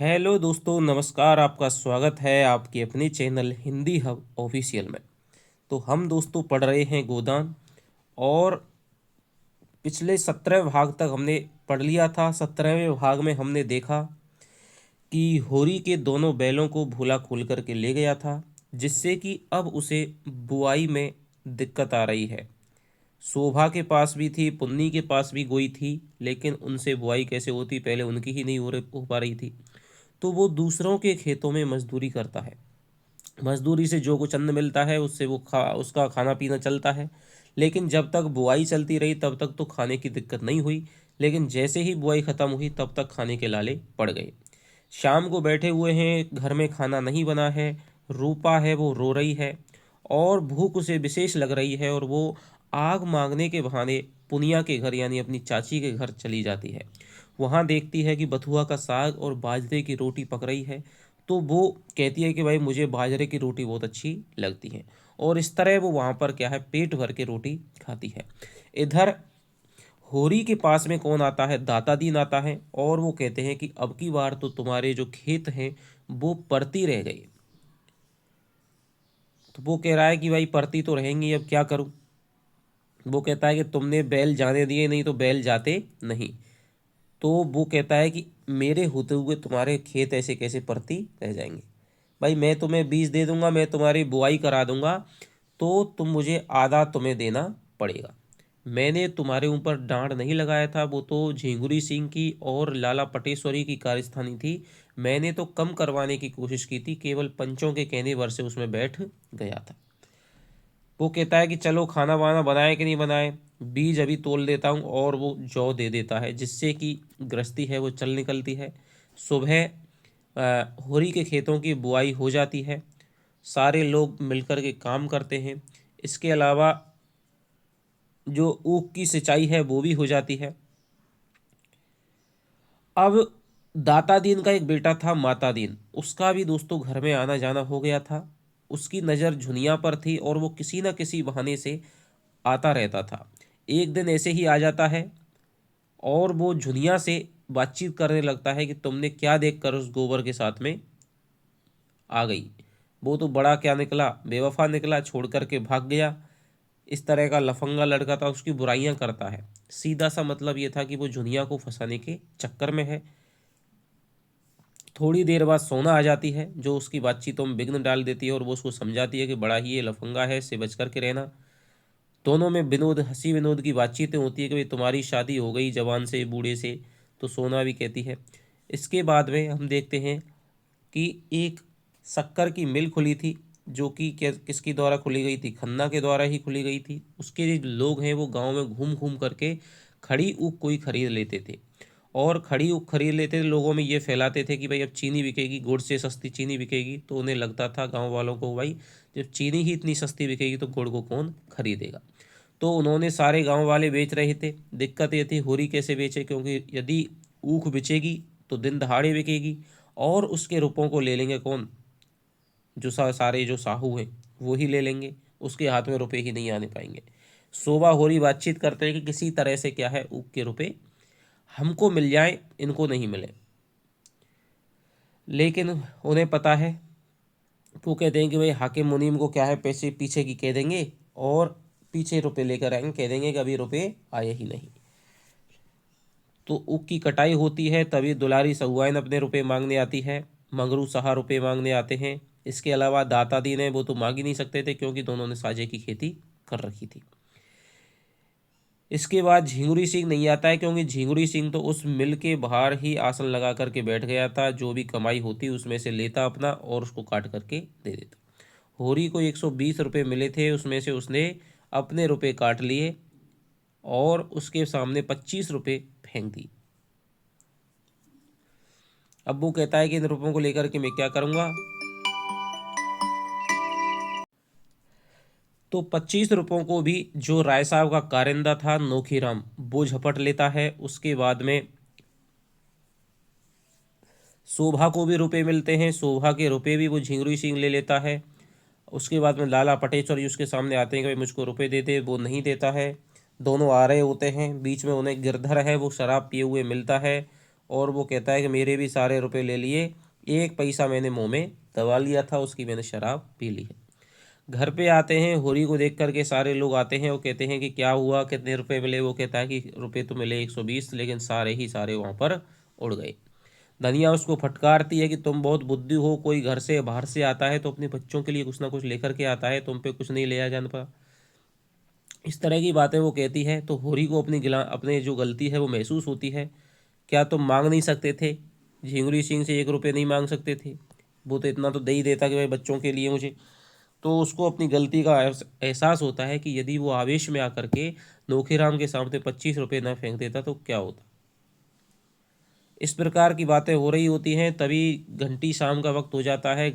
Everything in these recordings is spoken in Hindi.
हेलो दोस्तों, नमस्कार। आपका स्वागत है आपके अपने चैनल हिंदी हब ऑफिशियल में। तो हम दोस्तों पढ़ रहे हैं गोदान। और पिछले 17 भाग तक हमने पढ़ लिया था। 17वें भाग में हमने देखा कि होरी के दोनों बैलों को भूला खोल करके ले गया था, जिससे कि अब उसे बुआई में दिक्कत आ रही है। शोभा के पास भी थी, पुन्नी के पास भी गोई थी, लेकिन उनसे बुआई कैसे होती, पहले उनकी ही नहीं हो पा रही थी। तो वो दूसरों के खेतों में मजदूरी करता है। मजदूरी से जो कुछ अन्न मिलता है उससे वो उसका खाना पीना चलता है। लेकिन जब तक बुआई चलती रही तब तक तो खाने की दिक्कत नहीं हुई। लेकिन जैसे ही बुआई ख़त्म हुई तब तक खाने के लाले पड़ गए। शाम को बैठे हुए हैं, घर में खाना नहीं बना है। रूपा है वो रो रही है और भूख उसे विशेष लग रही है, और वो आग मांगने के बहाने पुनिया के घर यानी अपनी चाची के घर चली जाती है। वहाँ देखती है कि बथुआ का साग और बाजरे की रोटी पक रही है। तो वो कहती है कि भाई मुझे बाजरे की रोटी बहुत अच्छी लगती है। और इस तरह वो वहाँ पर क्या है, पेट भर के रोटी खाती है। इधर होरी के पास में कौन आता है, दाता दीन आता है, और वो कहते हैं कि अब की बार तो तुम्हारे जो खेत हैं वो परती रह गए। तो वो कह रहा है कि भाई परती तो रहेंगी, अब क्या करूं। वो कहता है कि तुमने बैल जाने दिए, नहीं तो बैल जाते नहीं। तो वो कहता है कि मेरे होते हुए तुम्हारे खेत ऐसे कैसे परती रह जाएंगे। भाई मैं तुम्हें बीज दे दूंगा, मैं तुम्हारी बुआई करा दूंगा, तो तुम मुझे आधा तुम्हें देना पड़ेगा। मैंने तुम्हारे ऊपर डांड नहीं लगाया था, वो तो झिंगुरी सिंह की और लाला पटेश्वरी की कारस्तानी थी। मैंने तो कम करवाने की कोशिश की थी, केवल पंचों के कहने भर से उसमें बैठ गया था। वो कहता है कि चलो खाना वाना बनाए कि नहीं बनाए, बीज अभी तोल देता हूँ, और वो जौ दे देता है, जिससे कि गृहस्थी है वो चल निकलती है। सुबह होरी के खेतों की बुआई हो जाती है। सारे लोग मिलकर के काम करते हैं। इसके अलावा जो ऊख की सिंचाई है वो भी हो जाती है। अब दाता दीन का एक बेटा था माता दीन, उसका भी दोस्तों घर में आना जाना हो गया था। उसकी नज़र झुनिया पर थी और वो किसी न किसी बहाने से आता रहता था। एक दिन ऐसे ही आ जाता है और वो झुनिया से बातचीत करने लगता है कि तुमने क्या देखकर उस गोबर के साथ में आ गई। वो तो बड़ा क्या निकला, बेवफा निकला, छोड़ कर के भाग गया। इस तरह का लफंगा लड़का था, उसकी बुराइयां करता है। सीधा सा मतलब ये था कि वो झुनिया को फंसाने के चक्कर में है। थोड़ी देर बाद सोना आ जाती है, जो उसकी बातचीतों में विघ्न डाल देती है, और वो उसको समझाती है कि बड़ा ही ये लफंगा है, इससे बच करके रहना। दोनों में विनोद, हंसी विनोद की बातचीतें होती है कि भाई तुम्हारी शादी हो गई जवान से बूढ़े से। तो सोना भी कहती है। इसके बाद में हम देखते हैं कि एक शक्कर की मिल खुली थी, जो कि किसकी द्वारा खुली गई थी, खन्ना के द्वारा ही खुली गई थी। उसके जो लोग हैं वो गांव में घूम घूम करके खड़ी ऊख कोई खरीद लेते थे, और खड़ी ऊख खरीद लेते थे, लोगों में ये फैलाते थे कि भाई अब चीनी बिकेगी, गुड़ से सस्ती चीनी बिकेगी। तो उन्हें लगता था गांव वालों को, भाई जब चीनी ही इतनी सस्ती बिकेगी तो गुड़ को कौन खरीदेगा। तो उन्होंने सारे गांव वाले बेच रहे थे। दिक्कत ये थी होरी कैसे बेचे, क्योंकि यदि ऊख बिचेगी तो दिन दहाड़े बिकेगी, और उसके रुपयों को ले लेंगे कौन, जो सारे जो साहू हैं वो ही ले लेंगे। उसके हाथ में रुपए ही नहीं आने पाएंगे। शोभा होरी बातचीत करते हैं कि किसी तरह से क्या है, ऊख के रुपए हमको मिल जाए, इनको नहीं मिले। लेकिन उन्हें पता है, वो कहते हैं कि भाई हाकिम मुनीम को क्या है, पैसे पीछे की कह देंगे और पीछे रुपए लेकर आएंगे, कह देंगे कि अभी रुपए आए ही नहीं। तो ऊख की कटाई होती है, तभी दुलारी सहुआइन अपने रुपए मांगने आती है। मंगरू साहा रुपए मांगने आते हैं। इसके अलावा दाता दीन है, वो तो मांग ही नहीं सकते थे क्योंकि दोनों ने साझे की खेती कर रखी थी। इसके बाद झिंगुरी सिंह नहीं आता है, क्योंकि झिंगुरी सिंह तो उस मिल के बाहर ही आसन लगा करके बैठ गया था। जो भी कमाई होती उसमें से लेता अपना और उसको काट करके दे देता। होरी को 120 रुपये मिले थे, उसमें से उसने अपने रुपए काट लिए और उसके सामने 25 रुपये फेंक दी। अब वो कहता है कि इन रुपयों को लेकर के मैं क्या करूँगा। तो 25 रुपयों को भी जो राय साहब का कारिंदा था नोखीराम, वो झपट लेता है। उसके बाद में शोभा को भी रुपए मिलते हैं, शोभा के रुपए भी वो झिंगुरी सिंह ले लेता है। उसके बाद में लाला पटेश्वर जी उसके सामने आते हैं कि भाई मुझको रुपए दे दे, वो नहीं देता है। दोनों आ रहे होते हैं, बीच में उन्हें गिरधर है वो शराब पिए हुए मिलता है, और वो कहता है कि मेरे भी सारे रुपए ले लिए, एक पैसा मैंने मुंह में दबा लिया था, उसकी मैंने शराब पी ली है। घर पे आते हैं, होरी को देख करके सारे लोग आते हैं, वो कहते हैं कि क्या हुआ, कितने रुपए मिले। वो कहता है कि रुपए तो मिले 120, लेकिन सारे ही सारे वहाँ पर उड़ गए। धनिया उसको फटकारती है कि तुम बहुत बुद्धि हो, कोई घर से बाहर से आता है तो अपने बच्चों के लिए कुछ ना कुछ लेकर के आता है, तुम पे कुछ नहीं ले आ जान पा। इस तरह की बातें वो कहती है। तो होरी को अपने जो गलती है वो महसूस होती है। क्या तुम मांग नहीं सकते थे, झिंगुरी सिंह से 1 रुपये नहीं मांग सकते थे, वो तो इतना तो दे ही देता कि भाई बच्चों के लिए मुझे। तो उसको अपनी गलती का एहसास होता है कि यदि वो आवेश में आकर के नोखीराम के सामने 25 रुपये न फेंक देता तो क्या होता। इस प्रकार की बातें हो रही होती हैं, तभी घंटी शाम का वक्त हो जाता है।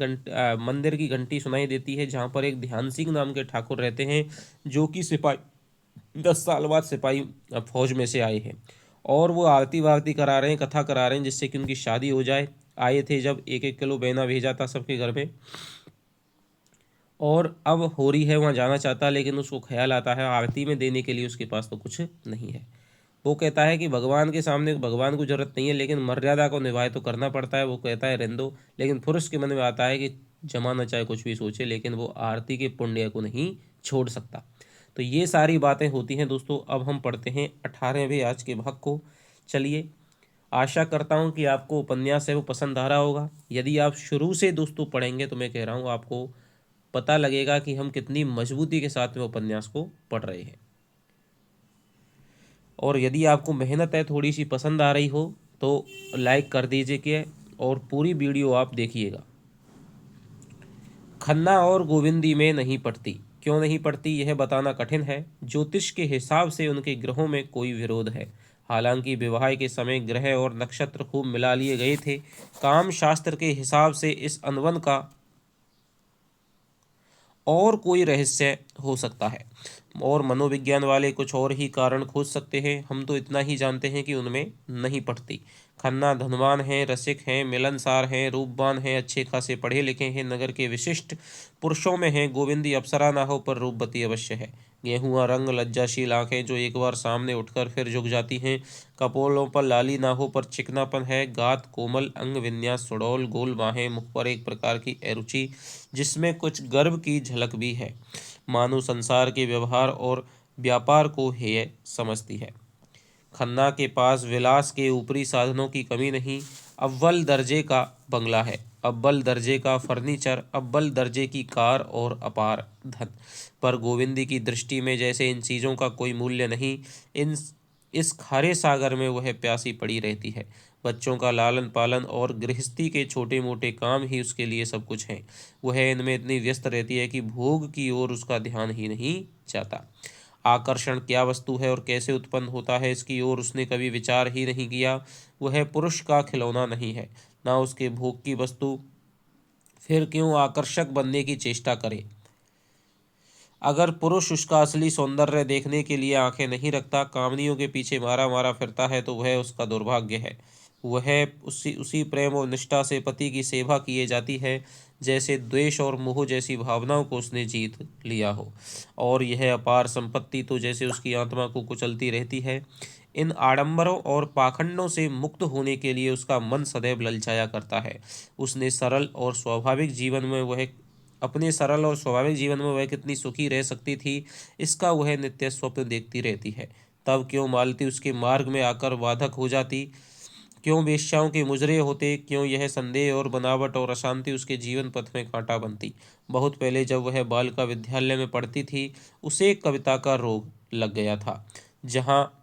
मंदिर की घंटी सुनाई देती है, जहाँ पर एक ध्यान सिंह नाम के ठाकुर रहते हैं, जो कि सिपाही 10 साल बाद सिपाही फौज में से आए हैं। और वो आरती वारती करा रहे हैं, कथा करा रहे हैं, जिससे कि उनकी शादी हो जाए। आए थे जब 1-1 किलो बेना भेजा था सबके घर में। और अब होरी है वहाँ जाना चाहता, लेकिन उसको ख्याल आता है आरती में देने के लिए उसके पास तो कुछ नहीं है। वो कहता है कि भगवान के सामने भगवान को जरूरत नहीं है, लेकिन मर्यादा को निभाए तो करना पड़ता है। वो कहता है रहने दो, लेकिन पुरुष के मन में आता है कि जमाना चाहे कुछ भी सोचे, लेकिन वो आरती के पुण्य को नहीं छोड़ सकता। तो ये सारी बातें होती हैं दोस्तों। अब हम पढ़ते हैं 18वें आज के भाग को। चलिए, आशा करता हूँ कि आपको उपन्यास है वो पसंद आ रहा होगा। यदि आप शुरू से दोस्तों पढ़ेंगे तो मैं कह रहा हूँ आपको पता लगेगा कि हम कितनी मजबूती के साथ में उपन्यास को पढ़ रहे हैं। और यदि आपको मेहनत है थोड़ी सी पसंद आ रही हो तो लाइक कर दीजिए कि और पूरी वीडियो आप देखिएगा। खन्ना और गोविंदी में नहीं पड़ती। क्यों नहीं पड़ती यह बताना कठिन है। ज्योतिष के हिसाब से उनके ग्रहों में कोई विरोध है। हालांकि विवाह के समय ग्रह और नक्षत्र खूब मिला लिए गए थे। काम शास्त्र के हिसाब से इस अनबन का और कोई रहस्य हो सकता है, और मनोविज्ञान वाले कुछ और ही कारण खोज सकते हैं। हम तो इतना ही जानते हैं कि उनमें नहीं पड़ती। खन्ना धनवान हैं, रसिक हैं, मिलनसार हैं, रूपवान हैं, अच्छे खासे पढ़े लिखे हैं, नगर के विशिष्ट पुरुषों में हैं। गोविंदी अप्सरा ना हो पर रूपवती अवश्य है। गेहुआ रंग, लज्जाशील आंखें जो एक बार सामने उठकर फिर झुक जाती हैं। कपोलों पर लाली ना हो पर चिकनापन है। गात कोमल, अंग विन्यास सुडौल, गोल बाहें, मुख पर एक प्रकार की एरुचि जिसमें कुछ गर्व की झलक भी है। मानो संसार के व्यवहार और व्यापार को हेय समझती है। खन्ना के पास विलास के ऊपरी साधनों की कमी नहीं। अव्वल दर्जे का बंगला है, अव्वल दर्जे का फर्नीचर, अव्वल दर्जे की कार और अपार धन। पर गोविंदी की दृष्टि में जैसे इन चीज़ों का कोई मूल्य नहीं। इन इस खारे सागर में वह प्यासी पड़ी रहती है। बच्चों का लालन पालन और गृहस्थी के छोटे मोटे काम ही उसके लिए सब कुछ हैं। वह इनमें इतनी व्यस्त रहती है कि भोग की ओर उसका ध्यान ही नहीं जाता। आकर्षण क्या वस्तु है और कैसे उत्पन्न होता है, इसकी ओर उसने कभी विचार ही नहीं किया। वह पुरुष का खिलौना नहीं है, ना उसके भोग की वस्तु। फिर क्यों आकर्षक बनने की चेष्टा करे। अगर पुरुष उसका असली सौंदर्य देखने के लिए आंखें नहीं रखता, कामनियों के पीछे मारा मारा फिरता है, तो वह उसका दुर्भाग्य है। वह उसी उसी प्रेम और निष्ठा से पति की सेवा किए जाती है जैसे द्वेष और मोह जैसी भावनाओं को उसने जीत लिया हो। और यह अपार संपत्ति तो जैसे उसकी आत्मा को कुचलती रहती है। इन आडंबरों और पाखंडों से मुक्त होने के लिए उसका मन सदैव ललचाया करता है। उसने सरल और स्वाभाविक जीवन में वह अपने सरल और स्वाभाविक जीवन में वह कितनी सुखी रह सकती थी, इसका वह नित्य स्वप्न देखती रहती है। तब क्यों मालती उसके मार्ग में आकर बाधक हो जाती, क्यों वेश्याओं के मुजरे होते, क्यों यह संदेह और बनावट और अशांति उसके जीवन पथ में कांटा बनती। बहुत पहले जब वह बालिका विद्यालय में पढ़ती थी, उसे कविता का रोग लग गया था, जहाँ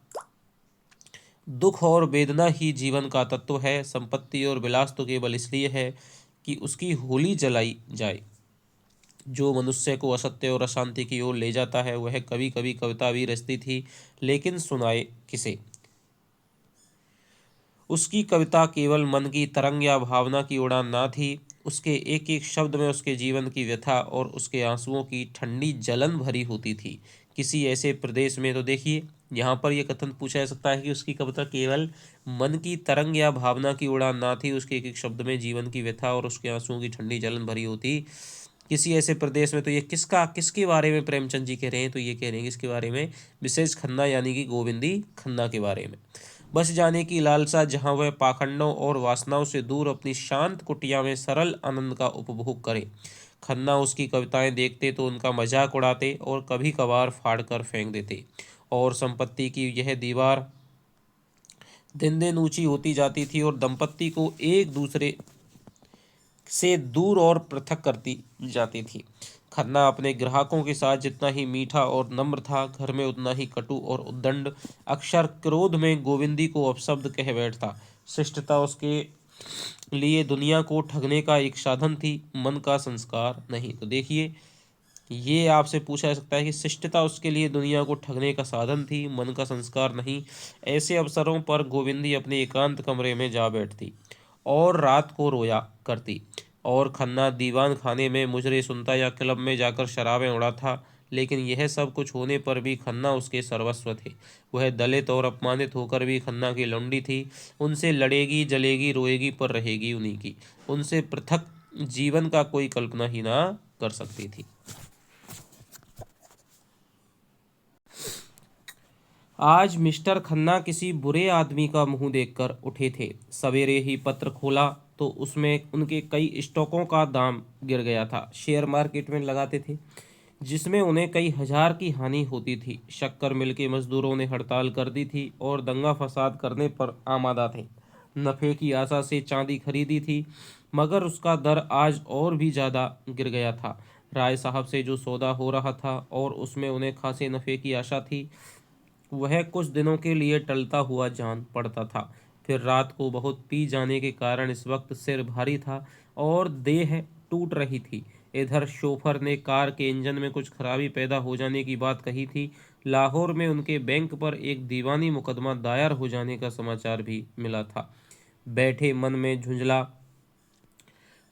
दुख और वेदना ही जीवन का तत्व है। संपत्ति और विलास तो केवल इसलिए है कि उसकी होली जलाई जाए। जो मनुष्य को असत्य और अशांति की ओर ले जाता है, वह कभी कभी कविता भी रचती थी, लेकिन सुनाए किसे। उसकी कविता केवल मन की तरंग या भावना की उड़ान ना थी। उसके एक एक शब्द में उसके जीवन की व्यथा और उसके आंसुओं की ठंडी जलन भरी होती थी। किसी ऐसे प्रदेश में, तो देखिए यहाँ पर यह कथन पूछा जा सकता है कि उसकी कविता केवल मन की तरंग या भावना की उड़ान ना थी, उसके एक एक शब्द में जीवन की व्यथा और उसके आंसुओं की ठंडी जलन भरी होती। किसी ऐसे प्रदेश में, तो ये किसके बारे में प्रेमचंद जी कह रहे हैं, तो ये कह रहे हैं किसके बारे में, विशेष खन्ना यानी कि गोविंदी खन्ना के बारे में। बस जाने की लालसा, जहाँ वह पाखंडों और वासनाओं से दूर अपनी शांत कुटिया में सरल आनंद का उपभोग करे। खन्ना उसकी कविताएं देखते तो उनका मजाक उड़ाते और कभी कभार फाड़ कर फेंक देते। और संपत्ति की यह दीवार दिन दिन ऊंची होती जाती थी और दंपत्ति को एक दूसरे से दूर और पृथक करती जाती थी। खन्ना अपने ग्राहकों के साथ जितना ही मीठा और नम्र था, घर में उतना ही कटु और उद्दंड। अक्षर क्रोध में गोविंदी को अपशब्द कह बैठता। शिष्टता उसके लिए दुनिया को ठगने का एक साधन थी, मन का संस्कार नहीं। तो देखिए, ये आपसे पूछा जा सकता है कि शिष्टता उसके लिए दुनिया को ठगने का साधन थी, मन का संस्कार नहीं। ऐसे अवसरों पर गोविंदी अपने एकांत कमरे में जा बैठती और रात को रोया करती, और खन्ना दीवान खाने में मुजरे सुनता या क्लब में जाकर शराबें उड़ा था। लेकिन यह सब कुछ होने पर भी खन्ना उसके सर्वस्व थे। वह दलित और अपमानित होकर भी खन्ना की लौंडी थी। उनसे लड़ेगी, जलेगी, रोएगी, पर रहेगी उन्हीं की। उनसे पृथक जीवन का कोई कल्पना ही ना कर सकती थी। आज मिस्टर खन्ना किसी बुरे आदमी का मुंह देखकर उठे थे। सवेरे ही पत्र खोला तो उसमें उनके कई स्टॉकों का दाम गिर गया था। शेयर मार्केट में लगाते थे, जिसमें उन्हें कई हजार की हानि होती थी। शक्कर मिल के मजदूरों ने हड़ताल कर दी थी और दंगा फसाद करने पर आमादा थे। नफे की आशा से चांदी खरीदी थी, मगर उसका दर आज और भी ज़्यादा गिर गया था। राय साहब से जो सौदा हो रहा था और उसमें उन्हें खासे नफे की आशा थी, वह कुछ दिनों के लिए टलता हुआ जान पड़ता था। फिर रात को बहुत पी जाने के कारण इस वक्त सिर भारी था और देह टूट रही थी। इधर शोफर ने कार के इंजन में कुछ खराबी पैदा हो जाने की बात कही थी। लाहौर में उनके बैंक पर एक दीवानी मुकदमा दायर हो जाने का समाचार भी मिला था। बैठे मन में झुंझला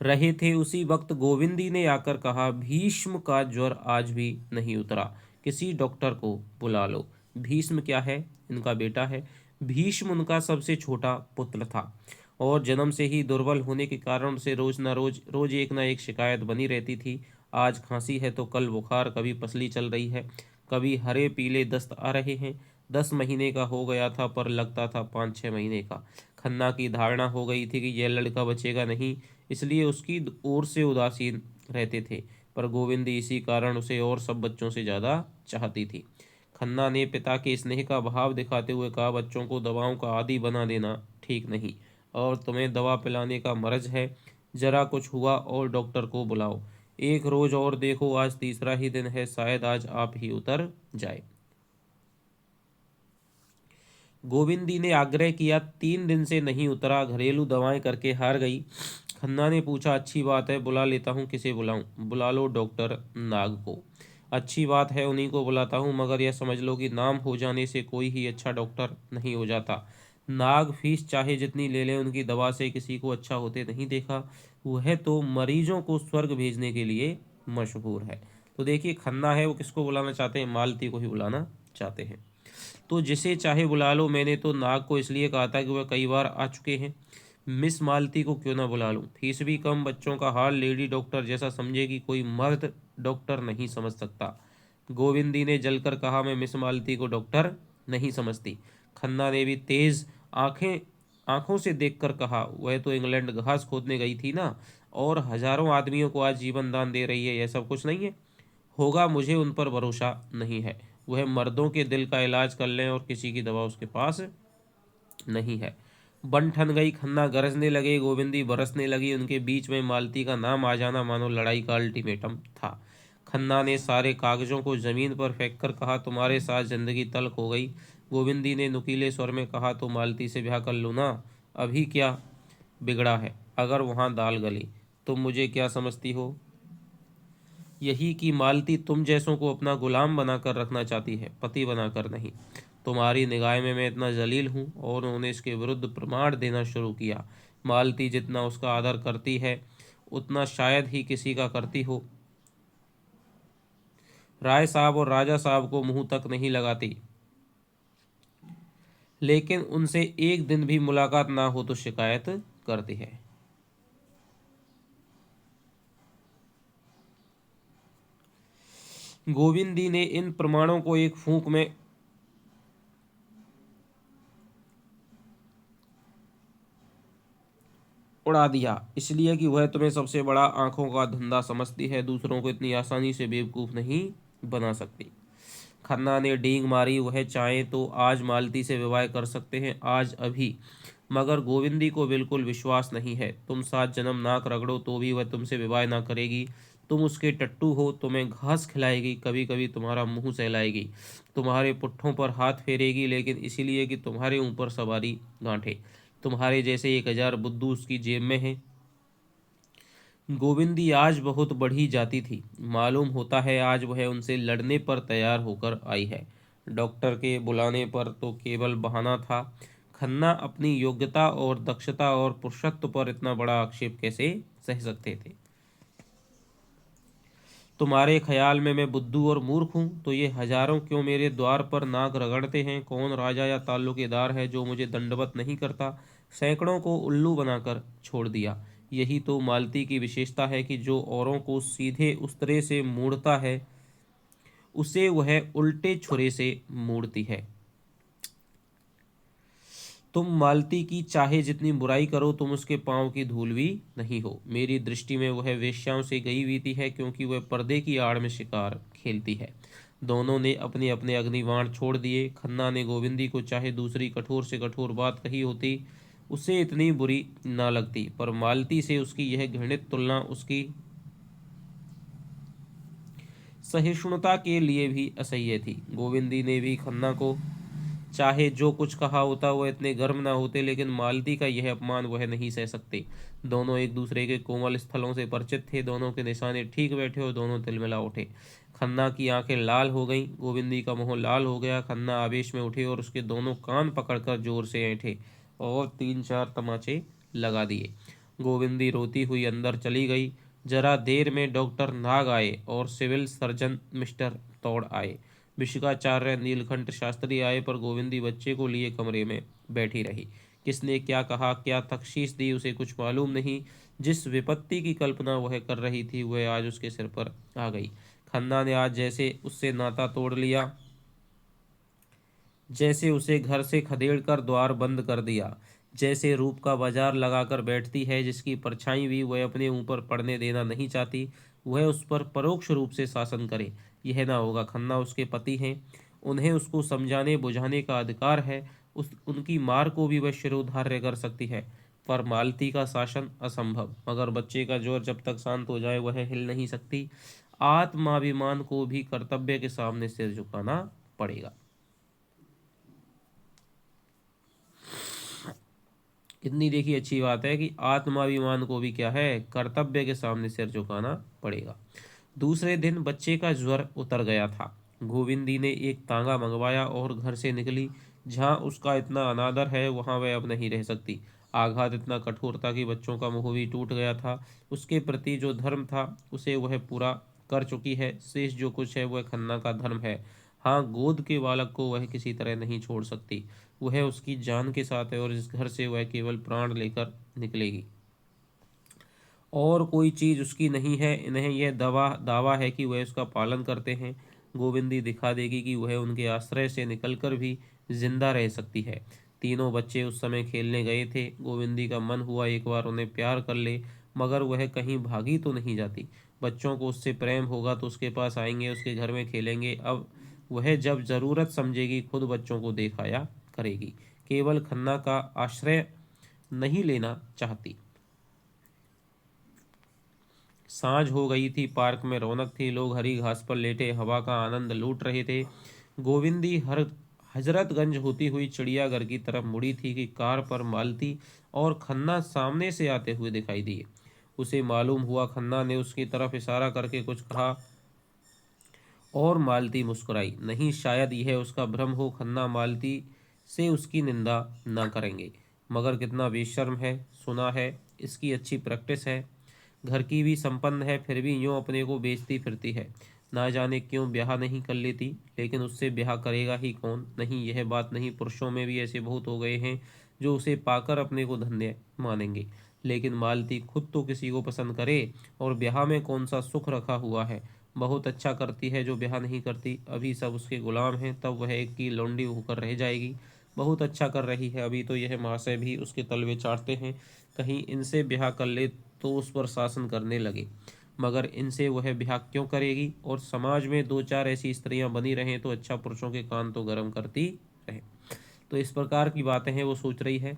रहे थे, उसी वक्त गोविंदी ने आकर कहा, भीष्म का ज्वर आज भी नहीं उतरा, किसी डॉक्टर को बुला लो। भीष्म क्या है? इनका बेटा है। भीष्म उनका सबसे छोटा पुत्र था और जन्म से ही दुर्बल होने के कारण उसे रोज एक ना एक शिकायत बनी रहती थी। आज खांसी है तो कल बुखार, कभी पसली चल रही है, कभी हरे पीले दस्त आ रहे हैं। 10 महीने का हो गया था पर लगता था 5-6 महीने का। खन्ना की धारणा हो गई थी कि यह लड़का बचेगा नहीं, इसलिए उसकी ओर से उदासीन रहते थे। पर गोविंदी इसी कारण उसे और सब बच्चों से ज़्यादा चाहती थी। खन्ना ने पिता के स्नेह का भाव दिखाते हुए कहा, बच्चों को दवाओं का आदी बना देना ठीक नहीं, और तुम्हें दवा पिलाने का मर्ज है। जरा कुछ हुआ और डॉक्टर को बुलाओ। एक रोज और देखो, आज तीसरा ही दिन है, शायद आज आप ही उतर जाए। गोविंदी ने आग्रह किया। 3 दिन से नहीं उतरा, घरेलू दवाएं करके हार गई। खन्ना ने पूछा, अच्छी बात है, बुला लेता हूँ। किसे बुलाऊं? बुला लो डॉक्टर नाग को। अच्छी बात है, उन्हीं को बुलाता हूँ, मगर यह समझ लो कि नाम हो जाने से कोई ही अच्छा डॉक्टर नहीं हो जाता। नाग फीस चाहे जितनी ले लें, उनकी दवा से किसी को अच्छा होते नहीं देखा। वह तो मरीजों को स्वर्ग भेजने के लिए मशहूर है। तो देखिए, खन्ना है वो किसको बुलाना चाहते हैं? मालती को ही बुलाना चाहते हैं। तो जिसे चाहे बुला लो, मैंने तो नाग को इसलिए कहा था कि वह कई बार आ चुके हैं। मिस मालती को क्यों ना बुला लूं? फीस भी कम, बच्चों का हाल लेडी डॉक्टर जैसा समझेगी, कोई मर्द डॉक्टर नहीं समझ सकता। गोविंदी ने जलकर कहा, मैं मिस मालती को डॉक्टर नहीं समझती। खन्ना ने भी तेज आंखें आंखों से देखकर कहा, वह तो इंग्लैंड घास खोदने गई थी ना, और हजारों आदमियों को आज जीवन दान दे रही है, यह सब कुछ नहीं है? होगा, मुझे उन पर भरोसा नहीं है। वह मर्दों के दिल का इलाज कर लें और किसी की दवा उसके पास नहीं है। बन ठन गई। खन्ना गरजने लगे, गोविंदी बरसने लगी। उनके बीच में मालती का नाम आ जाना मानो लड़ाई का अल्टीमेटम था। खन्ना ने सारे कागजों को जमीन पर फेंक कर कहा, तुम्हारे साथ जिंदगी तल्ख हो गई। गोविंदी ने नुकीले स्वर में कहा, तो मालती से ब्याह कर लो ना, अभी क्या बिगड़ा है? अगर वहाँ दाल गली, तुम मुझे क्या समझती हो? यही कि मालती तुम जैसों को अपना गुलाम बनाकर रखना चाहती है, पति बनाकर नहीं। तुम्हारी निगाह में मैं इतना जलील हूँ? और उन्होंने इसके विरुद्ध प्रमाण देना शुरू किया। मालती जितना उसका आदर करती है, उतना शायद ही किसी का करती हो। राय साहब और राजा साहब को मुंह तक नहीं लगाती, लेकिन उनसे एक दिन भी मुलाकात ना हो तो शिकायत करती है। गोविंदी ने इन प्रमाणों को एक फूंक में उड़ा दिया, इसलिए कि वह तुम्हें सबसे बड़ा आंखों का धंधा समझती है, दूसरों को इतनी आसानी से बेवकूफ़ नहीं बना सकती। खन्ना ने डींग मारी, वह चाहे तो आज मालती से विवाह कर सकते हैं, आज अभी। मगर गोविंदी को बिल्कुल विश्वास नहीं है। तुम 7 जन्म नाक रगड़ो तो भी वह तुमसे विवाह ना करेगी। तुम उसके टट्टू हो, तुम्हें घास खिलाएगी, कभी कभी तुम्हारा मुंह सहलाएगी, तुम्हारे पुट्ठों पर हाथ फेरेगी, लेकिन इसीलिए कि तुम्हारे ऊपर सवारी गांठे। तुम्हारे जैसे 1,000 बुद्धू उसकी जेब में हैं। गोविंदी आज बहुत बढ़ी जाती थी, मालूम होता है आज वह उनसे लड़ने पर तैयार होकर आई है। डॉक्टर के बुलाने पर तो केवल बहाना था। खन्ना अपनी योग्यता और दक्षता और पुरुषत्व पर इतना बड़ा आक्षेप कैसे सह सकते थे? तुम्हारे ख्याल में मैं बुद्धू और मूर्ख हूँ तो ये हजारों क्यों मेरे द्वार पर नाक रगड़ते हैं? कौन राजा या ताल्लुकेदार है जो मुझे दंडवत नहीं करता? सैकड़ों को उल्लू बनाकर छोड़ दिया। यही तो मालती की विशेषता है कि जो औरों को सीधे उस्तरे से मूड़ता है, उसे वह उल्टे छुरे से मूड़ती है। तुम मालती की चाहे जितनी बुराई करो, तुम उसके पांव की धूल भी नहीं हो। मेरी दृष्टि में वह वेश्याओं से गई बीती है, क्योंकि वह पर्दे की आड़ में शिकार खेलती है। दोनों ने अपने अपने अग्निबाण छोड़ दिए। खन्ना ने गोविंदी को चाहे दूसरी कठोर से कठोर बात कही होती, उसे इतनी बुरी ना लगती, पर मालती से उसकी यह घृणित तुलना उसकी सहिष्णुता के लिए भी असह्य थी। गोविंदी ने भी खन्ना को चाहे जो कुछ कहा होता, वह इतने गर्म ना होते, लेकिन मालती का यह अपमान वह नहीं सह सकते। दोनों एक दूसरे के कोमल स्थलों से परिचित थे, दोनों के निशाने ठीक बैठे और दोनों तिलमिला उठे। खन्ना की आंखें लाल हो गईं, गोविंदी का मुंह लाल हो गया। खन्ना आवेश में उठे और उसके दोनों कान पकड़कर जोर से ऐंठे और 3-4 तमाचे लगा दिए। गोविंदी रोती हुई अंदर चली गई। जरा देर में डॉक्टर नाग आए और सिविल सर्जन मिस्टर तौड़ आए। विशिकाचार्य नीलकंठ शास्त्री आए, पर गोविंदी बच्चे को लिए कमरे में बैठी रही। किसने क्या कहा, क्या तख्शीस दी, उसे कुछ मालूम नहीं। जिस विपत्ति की कल्पना वह कर रही थी, वह आज उसके सिर पर आ गई। खन्ना ने आज जैसे उससे नाता तोड़ लिया, जैसे उसे घर से खदेड़ कर द्वार बंद कर दिया, जैसे रूप का बाजार लगाकर बैठती है, जिसकी परछाई भी वह अपने ऊपर पड़ने देना नहीं चाहती, वह उस पर परोक्ष रूप से शासन करे। यह ना होगा। खन्ना उसके पति हैं, उन्हें उसको समझाने बुझाने का अधिकार है। उनकी मार को भी वह शिरोधार्य कर सकती है, पर मालती का शासन असंभव। मगर बच्चे का जोर जब तक शांत हो जाए, वह हिल नहीं सकती। आत्माभिमान को भी कर्तव्य के सामने सिर झुकाना पड़ेगा। कितनी देखी अच्छी बात है कि आत्माभिमान को भी क्या है, कर्तव्य के सामने सिर झुकाना पड़ेगा। दूसरे दिन बच्चे का ज्वर उतर गया था। गोविंदी ने एक तांगा मंगवाया और घर से निकली। जहाँ उसका इतना अनादर है, वहाँ वह अब नहीं रह सकती। आघात इतना कठोर था कि बच्चों का मुंह भी टूट गया था। उसके प्रति जो धर्म था, उसे वह पूरा कर चुकी है। शेष जो कुछ है, वह खन्ना का धर्म है। हाँ, गोद के बालक को वह किसी तरह नहीं छोड़ सकती। वह उसकी जान के साथ है और इस घर से वह केवल प्राण लेकर निकलेगी, और कोई चीज़ उसकी नहीं है। इन्हें यह दावा है कि वह उसका पालन करते हैं। गोविंदी दिखा देगी कि वह उनके आश्रय से निकलकर भी जिंदा रह सकती है। तीनों बच्चे उस समय खेलने गए थे। गोविंदी का मन हुआ एक बार उन्हें प्यार कर ले, मगर वह कहीं भागी तो नहीं जाती। बच्चों को उससे प्रेम होगा तो उसके पास आएंगे, उसके घर में खेलेंगे। अब वह जब ज़रूरत समझेगी, खुद बच्चों को देखाया करेगी। केवल खन्ना का आश्रय नहीं लेना चाहती। सांझ हो गई थी, पार्क में रौनक थी, लोग हरी घास पर लेटे हवा का आनंद लूट रहे थे। गोविंदी हर हजरतगंज होती हुई चिड़ियाघर की तरफ मुड़ी थी कि कार पर मालती और खन्ना सामने से आते हुए दिखाई दिए। उसे मालूम हुआ खन्ना ने उसकी तरफ इशारा करके कुछ कहा और मालती मुस्कुराई। नहीं, शायद यह उसका भ्रम हो, खन्ना मालती से उसकी निंदा न करेंगे। मगर कितना बेशर्म है, सुना है इसकी अच्छी प्रैक्टिस है, घर की भी संपन्न है, फिर भी यूं अपने को बेचती फिरती है। ना जाने क्यों ब्याह नहीं कर लेती, लेकिन उससे ब्याह करेगा ही कौन? नहीं, यह बात नहीं, पुरुषों में भी ऐसे बहुत हो गए हैं जो उसे पाकर अपने को धन्य मानेंगे। लेकिन मालती खुद तो किसी को पसंद करे, और ब्याह में कौन सा सुख रखा हुआ है? बहुत अच्छा करती है जो ब्याह नहीं करती। अभी सब उसके गुलाम हैं, तब वह एक की लौंडी होकर रह जाएगी। बहुत अच्छा कर रही है। अभी तो यह महाशय भी उसके तलवे चाटते हैं, कहीं इनसे ब्याह कर ले तो उस पर शासन करने लगे। मगर इनसे वह ब्याह क्यों करेगी, और समाज में दो चार ऐसी स्त्रियां बनी रहें तो अच्छा, पुरुषों के कान तो गर्म करती रहे। तो इस प्रकार की बातें हैं वो सोच रही है।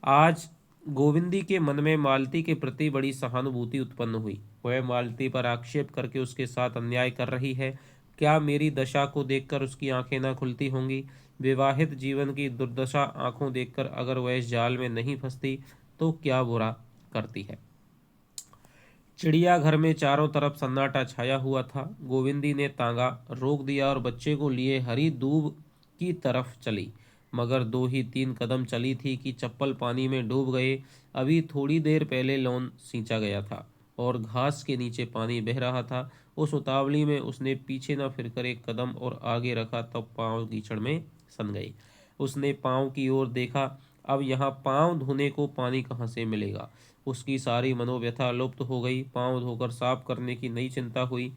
आज गोविंदी के मन में मालती के प्रति बड़ी सहानुभूति उत्पन्न हुई। वह मालती पर आक्षेप करके उसके साथ अन्याय कर रही है। क्या मेरी दशा को देखकर उसकी आंखें ना खुलती होंगी? विवाहित जीवन की दुर्दशा आंखों देखकर अगर वह इस जाल में नहीं फंसती तो क्या बुरा करती है। चिड़ियाघर में चारों तरफ सन्नाटा छाया हुआ था। गोविंदी ने तांगा रोक दिया और बच्चे को लिए हरी दूब की तरफ चली। मगर दो ही तीन कदम चली थी कि चप्पल पानी में डूब गए। अभी थोड़ी देर पहले लॉन सींचा गया था और घास के नीचे पानी बह रहा था। उस उतावली में उसने पीछे न फिरकर एक कदम और आगे रखा, तब पांव कीचड़ में सन गई। उसने पांव की ओर देखा। अब यहाँ पांव धोने को पानी कहाँ से मिलेगा? उसकी सारी मनोव्यथा लुप्त हो गई। पांव धोकर साफ करने की नई चिंता हुई।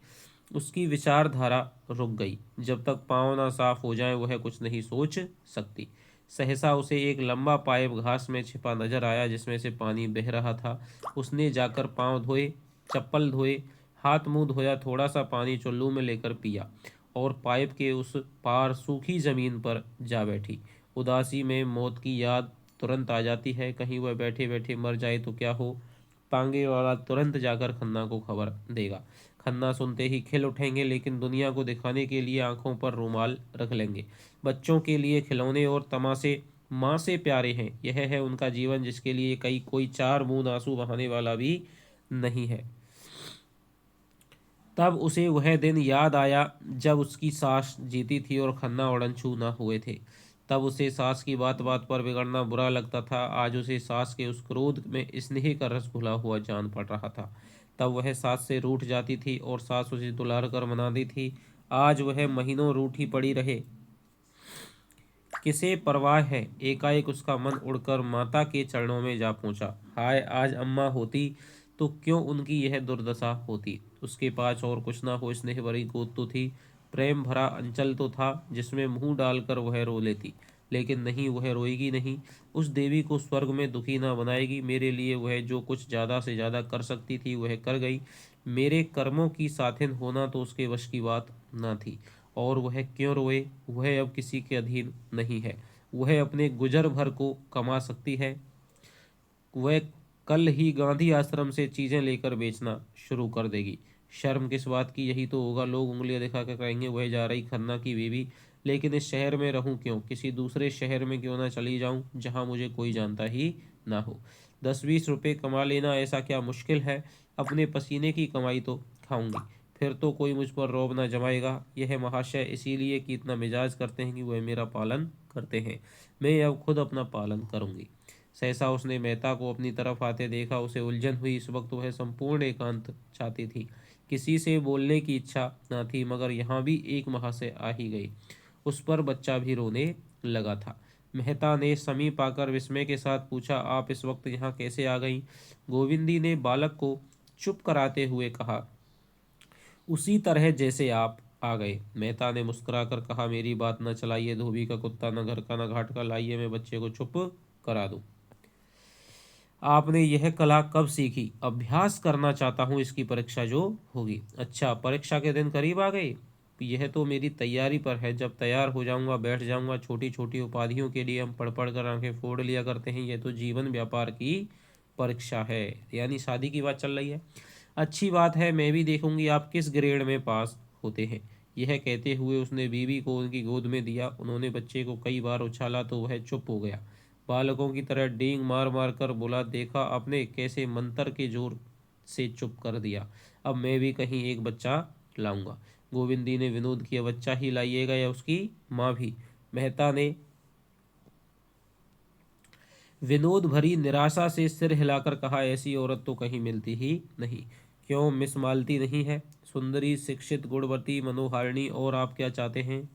उसकी विचारधारा रुक गई। जब तक पांव ना साफ हो जाए वह कुछ नहीं सोच सकती। सहसा उसे एक लंबा पाइप घास में छिपा नजर आया जिसमें से पानी बह रहा था। उसने जाकर पांव धोए, चप्पल धोए, हाथ मुंह धोया, थोड़ा सा पानी चुल्लू में लेकर पिया और पाइप के उस पार सूखी जमीन पर जा बैठी। उदासी में मौत की याद तुरंत आ जाती है। कहीं वह बैठे बैठे मर जाए तो क्या हो। तांगे वाला तुरंत जाकर खन्ना को खबर देगा। खन्ना सुनते ही खिल उठेंगे, लेकिन दुनिया को दिखाने के लिए आंखों पर रुमाल रख लेंगे। बच्चों के लिए खिलौने और तमाशे माँ से प्यारे हैं। यह है उनका जीवन जिसके लिए कई कोई चार बूंद आंसू बहाने वाला भी नहीं है। तब उसे वह दिन याद आया जब उसकी सास जीती थी और खन्ना उड़नछू न हुए थे। तब उसे सास की बात बात पर बिगड़ना बुरा लगता था। आज उसे सास के उस क्रोध में स्नेह का रस घुला हुआ जान पड़ रहा था। तब वह सास से रूठ जाती थी और सास उसे दुलार कर मनाती थी। आज वह महीनों रूठी पड़ी रहे, किसे परवाह है। एकाएक उसका मन उड़कर माता के चरणों में जा पहुंचा। हाय, आज अम्मा होती तो क्यों उनकी यह दुर्दशा होती। उसके पास और कुछ ना हो, स्नेह भरी गोद तो थी, प्रेम भरा अंचल तो था जिसमें मुंह डालकर वह रो लेती। लेकिन नहीं, वह रोएगी नहीं। उस देवी को स्वर्ग में दुखी ना बनाएगी। मेरे लिए वह जो कुछ ज़्यादा से ज़्यादा कर सकती थी वह कर गई। मेरे कर्मों की साथिन होना तो उसके वश की बात ना थी। और वह क्यों रोए? वह अब किसी के अधीन नहीं है। वह अपने गुजर भर को कमा सकती है। वह कल ही गांधी आश्रम से चीजें लेकर बेचना शुरू कर देगी। शर्म किस बात की, यही तो होगा। लोग उंगलियां दिखा कर कहेंगे वह जा रही खन्ना की बीवी। लेकिन इस शहर में रहूं क्यों? किसी दूसरे शहर में क्यों ना चली जाऊं जहां मुझे कोई जानता ही ना हो। 10-20 रुपए कमा लेना ऐसा क्या मुश्किल है? अपने पसीने की कमाई तो खाऊंगी, फिर तो कोई मुझ पर रौब ना जमाएगा। यह महाशय इसीलिए कि इतना मिजाज करते हैं कि वह मेरा पालन करते हैं। मैं अब खुद अपना पालन करूंगी। सहसा उसने मेहता को अपनी तरफ आते देखा। उसे उलझन हुई। इस वक्त वह संपूर्ण एकांत चाहती थी। किसी से बोलने की इच्छा न थी, मगर यहाँ भी एक महाशय आ ही गई। उस पर बच्चा भी रोने लगा था। मेहता ने समीप आकर विस्मय के साथ पूछा, आप इस वक्त यहाँ कैसे आ गई? गोविंदी ने बालक को चुप कराते हुए कहा, उसी तरह जैसे आप आ गए। मेहता ने मुस्कुराकर कहा, मेरी बात न चलाइए। धोबी का कुत्ता न घर का न घाट का, लाइए मैं बच्चे को चुप करा दूं। आपने यह कला कब सीखी? अभ्यास करना चाहता हूँ इसकी परीक्षा जो होगी। अच्छा, परीक्षा के दिन करीब आ गए। यह तो मेरी तैयारी पर है। जब तैयार हो जाऊंगा बैठ जाऊंगा। छोटी छोटी उपाधियों के लिए हम पढ़ पढ़ कर आंखें फोड़ लिया करते हैं। यह तो जीवन व्यापार की परीक्षा है। यानी शादी की बात चल रही है। अच्छी बात है, मैं भी देखूंगी आप किस ग्रेड में पास होते हैं। यह कहते हुए उसने बीवी को उनकी गोद में दिया। उन्होंने बच्चे को कई बार उछाला तो वह चुप हो गया। बालकों की तरह डींग मार मार कर बोला, देखा आपने कैसे मंत्र के जोर से चुप कर दिया। अब मैं भी कहीं एक बच्चा लाऊंगा। गोविंदी ने विनोद किया, बच्चा ही लाइएगा या उसकी माँ भी? मेहता ने विनोद भरी निराशा से सिर हिलाकर कहा, ऐसी औरत तो कहीं मिलती ही नहीं। क्यों, मिस मालती नहीं है? सुंदरी, शिक्षित, गुणवती, मनोहारिणी, और आप क्या चाहते हैं?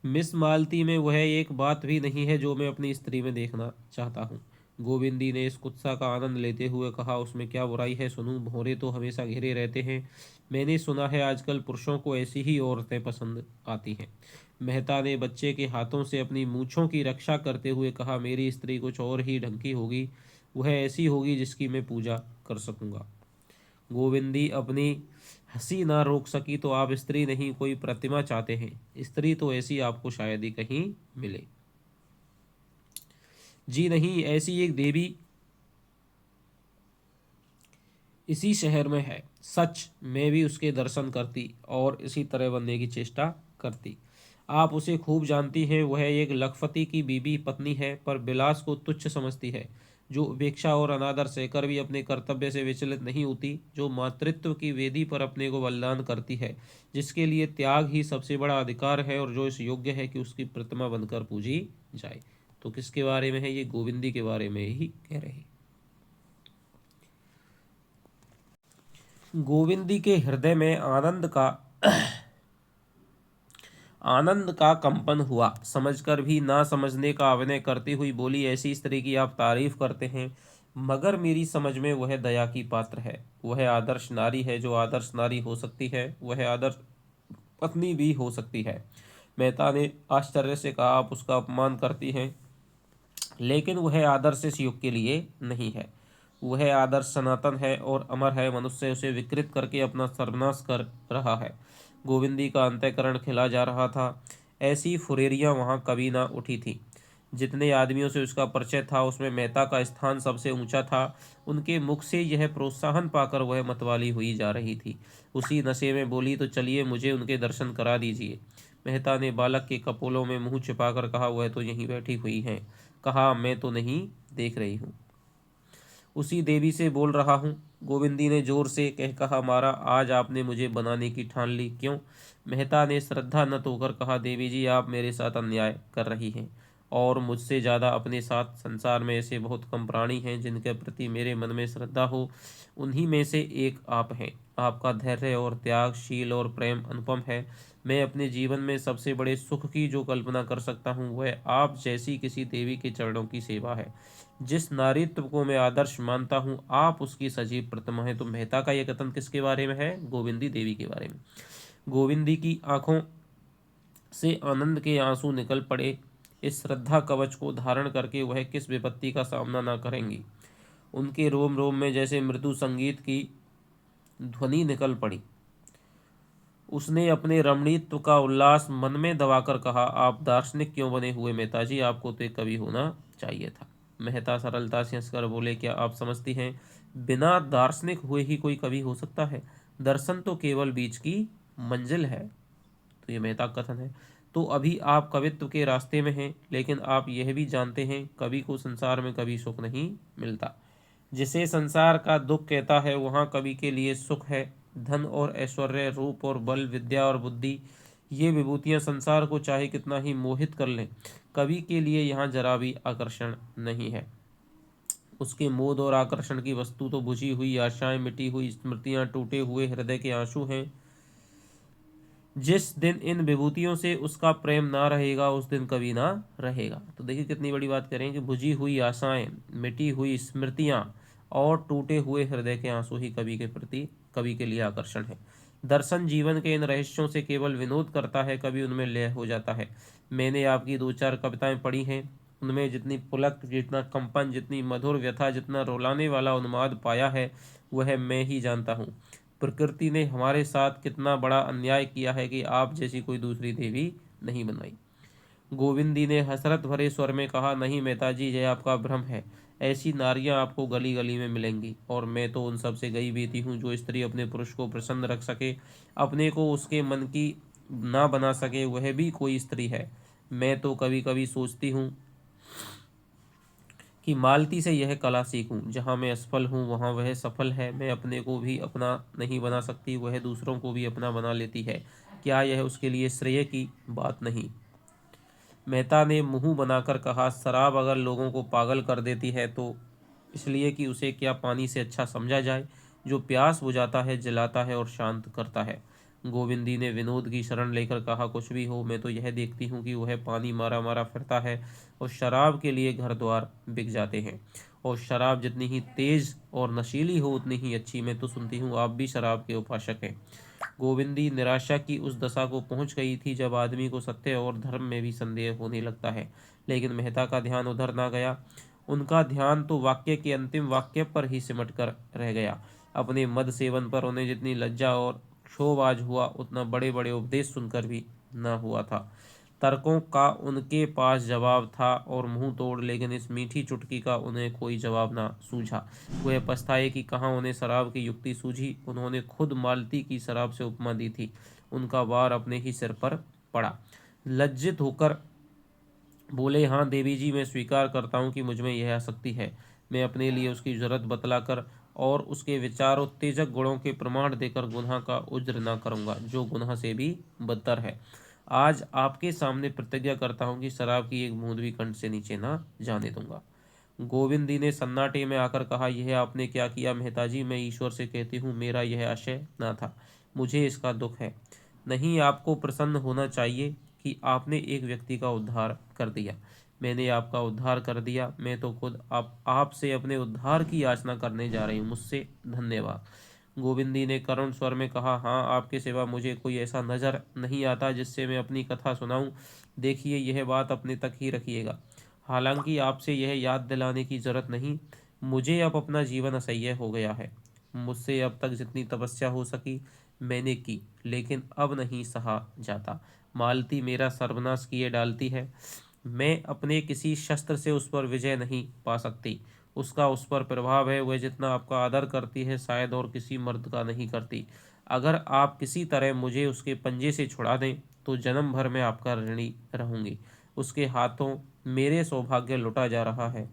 मिस मालती में वह एक बात भी नहीं है जो मैं अपनी स्त्री में देखना चाहता हूँ। गोविंदी ने इस कुत्सा का आनंद लेते हुए कहा, उसमें क्या बुराई है सुनूं, भौरे तो हमेशा घिरे रहते हैं। मैंने सुना है आजकल पुरुषों को ऐसी ही औरतें पसंद आती हैं। मेहता ने बच्चे के हाथों से अपनी मूछों की रक्षा करते हुए कहा, मेरी स्त्री कुछ और ही ढंग की होगी, वह ऐसी होगी जिसकी मैं पूजा कर सकूंगा। गोविंदी अपनी हंसी ना रोक सकी। तो आप स्त्री नहीं कोई प्रतिमा चाहते हैं? स्त्री तो ऐसी आपको शायद ही कहीं मिले। जी नहीं, ऐसी एक देवी इसी शहर में है। सच, मैं भी उसके दर्शन करती और इसी तरह बनने की चेष्टा करती। आप उसे खूब जानती हैं, वह एक लखपति की बीबी पत्नी है, पर विलास को तुच्छ समझती है, जो उपेक्षा और अनादर सहकर भी अपने कर्तव्य से विचलित नहीं होती, जो मातृत्व की वेदी पर अपने को बलिदान करती है, जिसके लिए त्याग ही सबसे बड़ा अधिकार है और जो इस योग्य है कि उसकी प्रतिमा बनकर पूजी जाए। तो किसके बारे में है ये? गोविंदी के बारे में ही कह रहे हैं। गोविंदी के हृदय में आनंद का कंपन हुआ। समझकर भी ना समझने का अभिनय करती हुई बोली, ऐसी स्त्री की आप तारीफ करते हैं, मगर मेरी समझ में वह दया की पात्र है। वह आदर्श नारी है, जो आदर्श नारी हो सकती है वह आदर्श पत्नी भी हो सकती है। मेहता ने आश्चर्य से कहा, आप उसका अपमान करती हैं, लेकिन वह आदर्श इस युग के लिए नहीं है। वह आदर्श सनातन है और अमर है। मनुष्य उसे विकृत करके अपना सर्वनाश कर रहा है। गोविंदी का अंतःकरण खिला जा रहा था। ऐसी फुरेरियां वहां कभी ना उठी थी। जितने आदमियों से उसका परिचय था, उसमें मेहता का स्थान सबसे ऊंचा था। उनके मुख से यह प्रोत्साहन पाकर वह मतवाली हुई जा रही थी। उसी नशे में बोली, तो चलिए मुझे उनके दर्शन करा दीजिए। मेहता ने बालक के कपोलों में मुंह छिपाकर कहा, वह तो यहीं बैठी हुई हैं। कहा, मैं तो नहीं देख रही हूँ, उसी देवी से बोल रहा हूँ। गोविंदी ने जोर से कहा, मारा, आज आपने मुझे बनाने की ठान ली, क्यों? मेहता ने श्रद्धा न होकर कहा, देवी जी आप मेरे साथ अन्याय कर रही हैं, और मुझसे ज़्यादा अपने साथ। संसार में ऐसे बहुत कम प्राणी हैं जिनके प्रति मेरे मन में श्रद्धा हो, उन्हीं में से एक आप हैं। आपका धैर्य और त्याग, शील और प्रेम अनुपम है। मैं अपने जीवन में सबसे बड़े सुख की जो कल्पना कर सकता हूँ, वह आप जैसी किसी देवी के चरणों की सेवा है। जिस नारीत्व को मैं आदर्श मानता हूँ, आप उसकी सजीव प्रतिमा है। तो मेहता का यह कथन किसके बारे में है? गोविंदी देवी के बारे में। गोविंदी की आंखों से आनंद के आंसू निकल पड़े। इस श्रद्धा कवच को धारण करके वह किस विपत्ति का सामना न करेंगी। उनके रोम रोम में जैसे मृदु संगीत की ध्वनि निकल पड़ी। उसने अपने रमणीत्व का उल्लास मन में दबाकर कहा, आप दार्शनिक क्यों बने हुए मेहताजी? आपको तो एक कवि होना चाहिए था। मेहता सरलता से हंसकर बोले, क्या आप समझती हैं बिना दार्शनिक हुए ही कोई कवि हो सकता है? दर्शन तो केवल बीच की मंजिल है। तो ये मेहता का कथन है। तो अभी आप कवित्व के रास्ते में हैं, लेकिन आप यह भी जानते हैं कवि को संसार में कभी सुख नहीं मिलता। जिसे संसार का दुख कहता है, वहाँ कवि के लिए सुख है। धन और ऐश्वर्य, रूप और बल, विद्या और बुद्धि, ये विभूतियाँ संसार को चाहे कितना ही मोहित कर लें, कवि के लिए यहाँ जरा भी आकर्षण नहीं है। उसके मोद और आकर्षण की वस्तु तो बुझी हुई आशाएं, मिटी हुई स्मृतियां, टूटे हुए हृदय के आंसू हैं। जिस दिन इन विभूतियों से उसका प्रेम ना रहेगा, उस दिन कभी ना रहेगा। तो देखिए कितनी बड़ी बात करें कि बुझी हुई आशाएं, मिटी हुई स्मृतियां और टूटे हुए हृदय के आंसू ही कवि के प्रति, कवि के लिए आकर्षण है। दर्शन जीवन के इन रहस्यों से केवल विनोद करता है, कभी उनमें लय हो जाता है। मैंने आपकी दो चार कविताएं पढ़ी हैं, उनमें जितनी पुलक, जितना कंपन, जितनी मधुर व्यथा, जितना रुलाने वाला उन्माद पाया है, वह मैं ही जानता हूँ। प्रकृति ने हमारे साथ कितना बड़ा अन्याय किया है कि आप जैसी कोई दूसरी देवी नहीं बनाई। गोविंदी ने हसरत भरे स्वर में कहा, नहीं मेहता जी, यह आपका भ्रम है। ऐसी नारियां आपको गली गली में मिलेंगी, और मैं तो उन सब से गई बीती हूँ। जो स्त्री अपने पुरुष को प्रसन्न रख सके, अपने को उसके मन की ना बना सके, वह भी कोई स्त्री है। मैं तो कभी कभी सोचती हूँ कि मालती से यह कला सीखूं। जहाँ मैं असफल हूँ वहाँ वह सफल है। मैं अपने को भी अपना नहीं बना सकती, वह दूसरों को भी अपना बना लेती है। क्या यह उसके लिए श्रेय की बात नहीं? मेहता ने मुंह बनाकर कहा, शराब अगर लोगों को पागल कर देती है तो इसलिए कि उसे क्या पानी से अच्छा समझा जाए, जो प्यास बुझाता है, जलाता है और शांत करता है। गोविंदी ने विनोद की शरण लेकर कहा, कुछ भी हो, मैं तो यह देखती हूँ कि वह पानी मारा मारा फिरता है और शराब के लिए घर द्वार बिक जाते हैं। और शराब जितनी ही तेज और नशीली हो उतनी ही अच्छी। मैं तो सुनती हूँ आप भी शराब के उपासक हैं। गोविंदी निराशा की उस दशा को पहुंच गई थी जब आदमी को सत्य और धर्म में भी संदेह होने लगता है। लेकिन मेहता का ध्यान उधर ना गया। उनका ध्यान तो वाक्य के अंतिम वाक्य पर ही सिमट कर रह गया। अपने मद सेवन पर उन्हें जितनी लज्जा और क्षोभ आज हुआ, उतना बड़े बड़े उपदेश सुनकर भी न हुआ था। तर्कों का उनके पास जवाब था और मुंह तोड़, लेकिन इस मीठी चुटकी का उन्हें कोई जवाब ना सूझा। वह पछताए कि कहाँ उन्हें शराब की युक्ति सूझी। उन्होंने खुद मालती की शराब से उपमा दी थी। उनका वार अपने ही सिर पर पड़ा। लज्जित होकर बोले, हाँ देवी जी, मैं स्वीकार करता हूँ कि मुझमें यह आसक्ति है। मैं अपने लिए उसकी जरूरत बतलाकर और उसके विचारोत्तेजक गुणों के प्रमाण देकर गुनाह का उज्र न करूँगा, जो गुनाह से भी बदतर है। आज आपके सामने प्रतिज्ञा करता हूँ कि शराब की एक बूंद भी कंठ से नीचे ना जाने दूंगा। गोविंदी ने सन्नाटे में आकर कहा, यह आपने क्या किया मेहताजी? मैं ईश्वर से कहती हूँ मेरा यह आशय न था। मुझे इसका दुख है। नहीं, आपको प्रसन्न होना चाहिए कि आपने एक व्यक्ति का उद्धार कर दिया। मैंने आपका उद्धार कर दिया। मैं तो खुद आपसे अपने उद्धार की याचना करने जा रही हूँ। मुझसे धन्यवाद। गोविंदी ने करुण स्वर में कहा, हाँ, आपके सिवा मुझे कोई ऐसा नजर नहीं आता जिससे मैं अपनी कथा सुनाऊं। देखिए, यह बात अपने तक ही रखिएगा। हालांकि आपसे यह याद दिलाने की जरूरत नहीं। मुझे अब अपना जीवन असह्य हो गया है। मुझसे अब तक जितनी तपस्या हो सकी मैंने की, लेकिन अब नहीं सहा जाता। मालती मेरा सर्वनाश किए डालती है। मैं अपने किसी शस्त्र से उस पर विजय नहीं पा सकती। उसका उस पर प्रभाव है। वह जितना आपका आदर करती है शायद और किसी मर्द का नहीं करती। अगर आप किसी तरह मुझे उसके पंजे से छुड़ा दें तो जन्म भर में आपका ऋणी रहूंगी। उसके हाथों मेरे सौभाग्य लुटा जा रहा है।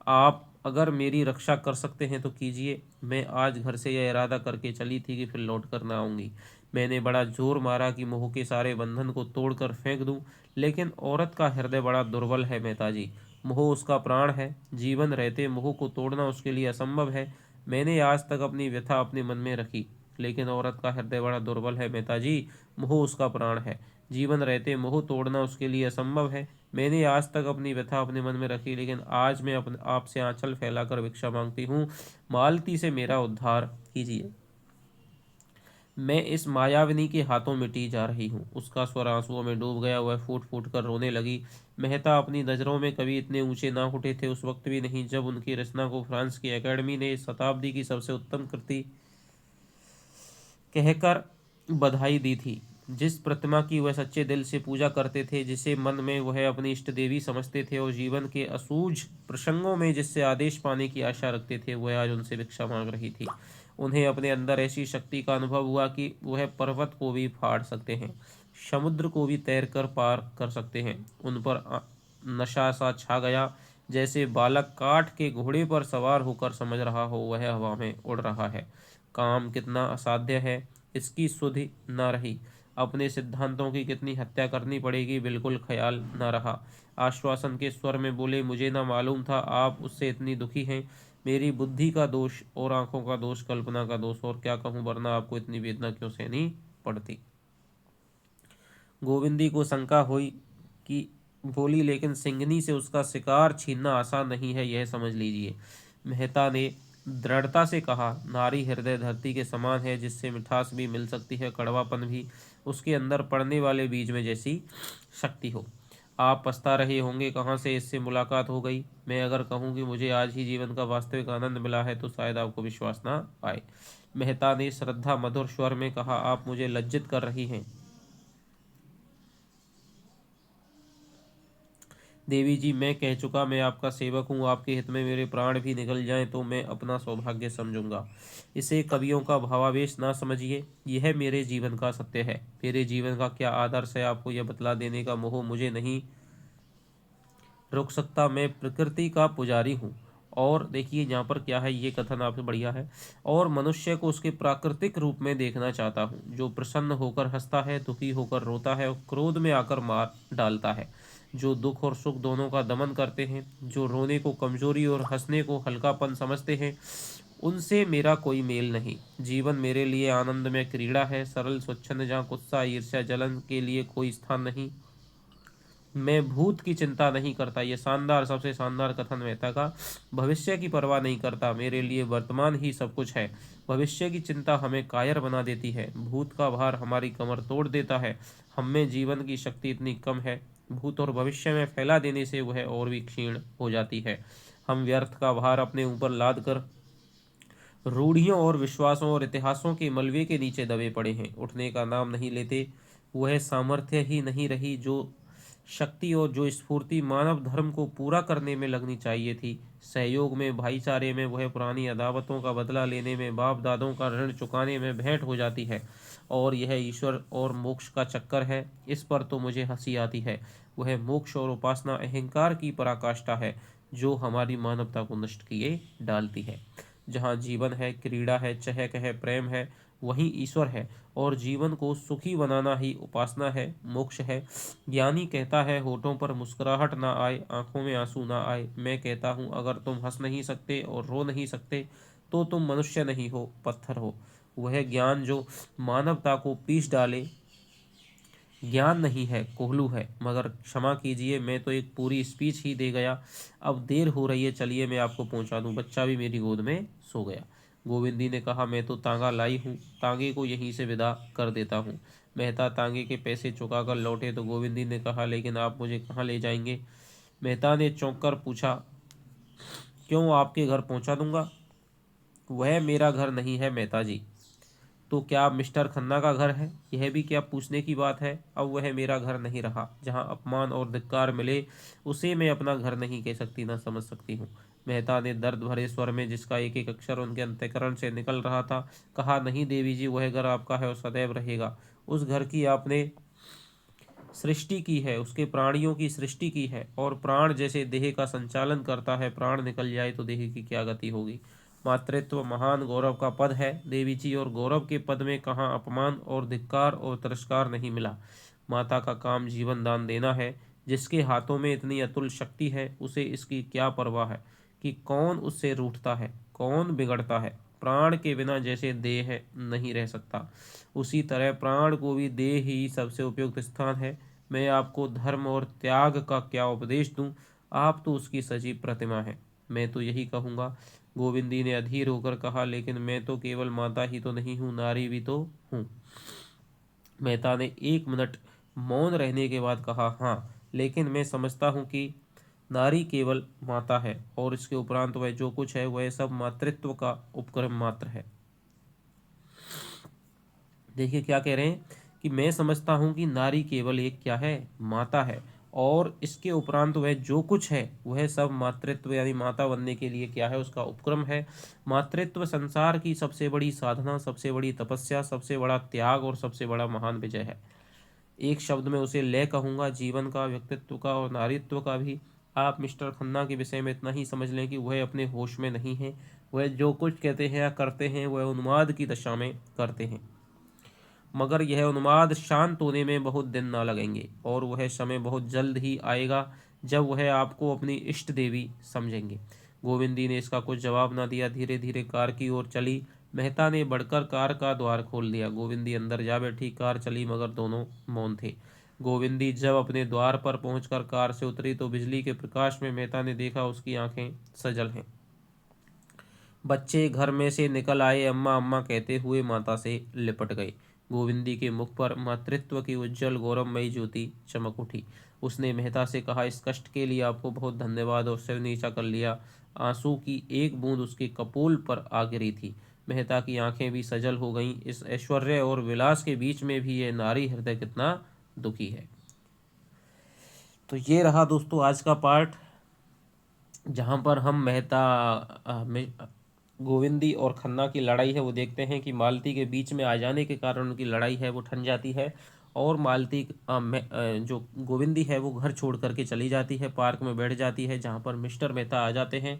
आप अगर मेरी रक्षा कर सकते हैं तो कीजिए। मैं आज घर से यह इरादा करके चली थी कि फिर लौट कर ना आऊंगी। मैंने बड़ा जोर मारा कि मोह के सारे बंधन को तोड़कर फेंक दूं, लेकिन औरत का हृदय बड़ा दुर्बल है मेहताजी। मोह उसका प्राण है। जीवन रहते मोह को तोड़ना उसके लिए असंभव है। मैंने आज तक अपनी व्यथा अपने मन में रखी, लेकिन औरत का हृदय बड़ा दुर्बल है मेहताजी। मोह उसका प्राण है। जीवन रहते मोह तोड़ना उसके लिए असंभव है। मैंने आज तक अपनी व्यथा अपने मन में रखी, लेकिन आज मैं अपने आपसे आंचल फैलाकर भिक्षा मांगती हूँ। मालती से मेरा उद्धार कीजिए। मैं इस मायाविनी के हाथों मिटी जा रही हूँ। उसका स्वर आंसुओं में डूब गया। वह फूट फूट कर रोने लगी। मेहता अपनी नज़रों में कभी इतने ऊंचे ना उठे थे, उस वक्त भी नहीं जब उनकी रचना को फ्रांस की एकेडमी ने इस शताब्दी की सबसे उत्तम कृति कहकर बधाई दी थी। जिस प्रतिमा की वह सच्चे दिल से पूजा करते थे, जिसे मन में वह अपनी इष्ट देवी समझते थे और जीवन के असूझ प्रसंगों में जिससे आदेश पाने की आशा रखते थे, वह आज उनसे भिक्षा मांग रही थी। उन्हें अपने अंदर ऐसी शक्ति का अनुभव हुआ कि वह पर्वत को भी फाड़ सकते हैं, समुद्र को भी तैर कर पार कर सकते हैं। उन पर नशा सा छा गया, जैसे बालक काठ के घोड़े पर सवार होकर समझ रहा हो वह हवा में उड़ रहा है। काम कितना असाध्य है, इसकी सुधि न रही। अपने सिद्धांतों की कितनी हत्या करनी पड़ेगी, बिल्कुल ख्याल न रहा। आश्वासन के स्वर में बोले, मुझे न मालूम था आप उससे इतनी दुखी हैं। मेरी बुद्धि का दोष और आंखों का दोष, कल्पना का दोष, और क्या कहूँ, वरना आपको इतनी वेदना क्यों सहनी पड़ती। गोविंदी को शंका हुई कि बोली, लेकिन सिंघनी से उसका शिकार छीनना आसान नहीं है, यह समझ लीजिए। मेहता ने दृढ़ता से कहा, नारी हृदय धरती के समान है, जिससे मिठास भी मिल सकती है, कड़वापन भी। उसके अंदर पड़ने वाले बीज में जैसी शक्ति हो। आप पछता रहे होंगे कहाँ से इससे मुलाकात हो गई। मैं अगर कहूँ कि मुझे आज ही जीवन का वास्तविक आनंद मिला है तो शायद आपको विश्वास ना आए। मेहता ने श्रद्धा मधुर स्वर में कहा, आप मुझे लज्जित कर रही हैं। देवी जी, मैं कह चुका, मैं आपका सेवक हूँ। आपके हित में मेरे प्राण भी निकल जाएं तो मैं अपना सौभाग्य समझूंगा। इसे कवियों का भावावेश ना समझिए, यह मेरे जीवन का सत्य है। मेरे जीवन का क्या आदर्श है, आपको यह बतला देने का मोह मुझे नहीं रुक सकता। मैं प्रकृति का पुजारी हूँ। और देखिए यहाँ पर क्या है, ये कथन आपसे बढ़िया है। और मनुष्य को उसके प्राकृतिक रूप में देखना चाहता हूँ, जो प्रसन्न होकर हंसता है, दुखी होकर रोता है और क्रोध में आकर मार डालता है, जो दुख और सुख दोनों का दमन करते हैं, जो रोने को कमजोरी और हंसने को हल्कापन समझते हैं, उनसे मेरा कोई मेल नहीं। जीवन मेरे लिए आनंद में क्रीड़ा है, सरल स्वच्छंद जहाँ गुस्सा ईर्ष्या जलन के लिए कोई स्थान नहीं। मैं भूत की चिंता नहीं करता, ये शानदार, सबसे शानदार कथन मेहता का। भविष्य की परवाह नहीं करता, मेरे लिए वर्तमान ही सब कुछ है। भविष्य की चिंता हमें कायर बना देती है, भूत का भार हमारी कमर तोड़ देता है। हम में जीवन की शक्ति इतनी कम है, भूत और भविष्य में फैला देने से वह और भी क्षीण हो जाती है। हम व्यर्थ का भार अपने ऊपर लाद कर रूढ़ियों और विश्वासों और इतिहासों के मलबे के नीचे दबे पड़े हैं, उठने का नाम नहीं लेते। वह सामर्थ्य ही नहीं रही जो शक्ति और जो स्फूर्ति मानव धर्म को पूरा करने में लगनी चाहिए थी। सहयोग में, भाईचारे में वह पुरानी अदावतों का बदला लेने में, बाप दादों का ऋण चुकाने में भेंट हो जाती है। और यह ईश्वर और मोक्ष का चक्कर है, इस पर तो मुझे हंसी आती है। वह मोक्ष और उपासना अहंकार की पराकाष्ठा है जो हमारी मानवता को नष्ट किए डालती है। जहाँ जीवन है, क्रीड़ा है, चहक है, प्रेम है, वहीं ईश्वर है। और जीवन को सुखी बनाना ही उपासना है, मोक्ष है। ज्ञानी कहता है होठों पर मुस्कुराहट ना आए, आंखों में आंसू ना आए। मैं कहता हूँ अगर तुम हंस नहीं सकते और रो नहीं सकते तो तुम मनुष्य नहीं हो, पत्थर हो। वह ज्ञान जो मानवता को पीस डाले ज्ञान नहीं है, कोहलू है। मगर क्षमा कीजिए, मैं तो एक पूरी स्पीच ही दे गया। अब देर हो रही है, चलिए मैं आपको पहुंचा दूं, बच्चा भी मेरी गोद में सो गया। गोविंदी ने कहा, मैं तो तांगा लाई हूँ, तांगे को यहीं से विदा कर देता हूँ। मेहता तांगे के पैसे चुका कर लौटे तो गोविंदी ने कहा, लेकिन आप मुझे कहाँ ले जाएंगे? मेहता ने चौंक कर पूछा, क्यों, आपके घर पहुंचा दूंगा? वह मेरा घर नहीं है मेहता जी। तो क्या मिस्टर खन्ना का घर है? यह भी क्या पूछने की बात है। अब वह मेरा घर नहीं रहा। जहाँ अपमान और धिक्कार मिले उसे मैं अपना घर नहीं कह सकती, ना समझ सकती हूँ। मेहता ने दर्द भरे स्वर में, जिसका एक एक अक्षर उनके अंतःकरण से निकल रहा था, कहा, नहीं देवी जी, वह घर आपका है और सदैव रहेगा। उस घर की आपने सृष्टि की है, उसके प्राणियों की सृष्टि की है, और प्राण जैसे देह का संचालन करता है, प्राण निकल जाए तो देह की क्या गति होगी। मातृत्व महान गौरव का पद है देवी जी, और गौरव के पद में कहाँ अपमान और धिक्कार और तिरस्कार नहीं मिला। माता का काम जीवन दान देना है। जिसके हाथों में इतनी अतुल शक्ति है उसे इसकी क्या परवाह है कि कौन उससे रूठता है, कौन बिगड़ता है। प्राण के बिना जैसे देह नहीं रह सकता, उसी तरह प्राण को भी देह ही सबसे उपयुक्त स्थान है। मैं आपको धर्म और त्याग का क्या उपदेश दूं, आप तो उसकी सजीव प्रतिमा है। मैं तो यही कहूँगा। गोविंदी ने अधीर होकर कहा, लेकिन मैं तो केवल माता ही तो नहीं हूँ, नारी भी तो हूँ। मेहता ने 1 मिनट मौन रहने के बाद कहा, हाँ, लेकिन मैं समझता हूँ कि नारी केवल माता है और इसके उपरांत वह जो कुछ है वह सब मातृत्व का उपक्रम मात्र है। देखिए क्या कह रहे हैं कि मैं समझता हूँ कि नारी केवल एक क्या है, माता है, और इसके उपरांत वह जो कुछ है वह सब मातृत्व यानी माता बनने के लिए क्या है, उसका उपक्रम है। मातृत्व संसार की सबसे बड़ी साधना, सबसे बड़ी तपस्या, सबसे बड़ा त्याग और सबसे बड़ा महान विजय है। एक शब्द में उसे लय कहूँगा, जीवन का, व्यक्तित्व का और नारीत्व का भी। आप मिस्टर खन्ना के विषय में इतना ही समझ लें कि वह अपने होश में नहीं है। वह जो कुछ कहते हैं या करते हैं वह उन्माद की दशा में करते हैं, मगर यह उन्माद शांत होने में बहुत दिन ना लगेंगे, और वह समय बहुत जल्द ही आएगा जब वह आपको अपनी इष्ट देवी समझेंगे। गोविंदी ने इसका कुछ जवाब न दिया, धीरे धीरे कार की ओर चली। मेहता ने बढ़कर कार का द्वार खोल दिया। गोविंदी अंदर जा बैठी, कार चली, मगर दोनों मौन थे। गोविंदी जब अपने द्वार पर पहुंचकर कार से उतरी तो बिजली के प्रकाश में मेहता ने देखा उसकी आंखें सजल हैं। बच्चे घर में से निकल आए, अम्मा अम्मा कहते हुए माता से लिपट गए। गोविंदी के मुख पर मातृत्व की उज्जवल गौरवमयी ज्योति चमक उठी। उसने मेहता से कहा, इस कष्ट के लिए आपको बहुत धन्यवाद, और सिर नीचा कर लिया। आंसू की एक बूंद उसके कपोल पर आ गिरी थी। मेहता की आंखें भी सजल हो गईं। इस ऐश्वर्य और विलास के बीच में भी यह नारी हृदय कितना दुखी है। तो ये रहा दोस्तों आज का पार्ट, जहाँ पर हम मेहता गोविंदी और खन्ना की लड़ाई है वो देखते हैं कि मालती के बीच में आ जाने के कारण उनकी लड़ाई है वो ठन जाती है, और मालती जो गोविंदी है वो घर छोड़ करके चली जाती है, पार्क में बैठ जाती है, जहाँ पर मिस्टर मेहता आ जाते हैं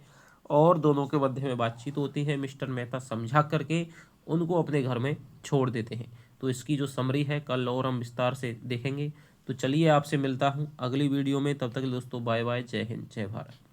और दोनों के मध्य में बातचीत होती है। मिस्टर मेहता समझा करके उनको अपने घर में छोड़ देते हैं। तो इसकी जो समरी है कल और हम विस्तार से देखेंगे। तो चलिए आपसे मिलता हूँ अगली वीडियो में, तब तक दोस्तों बाय बाय, जय हिंद, जय भारत।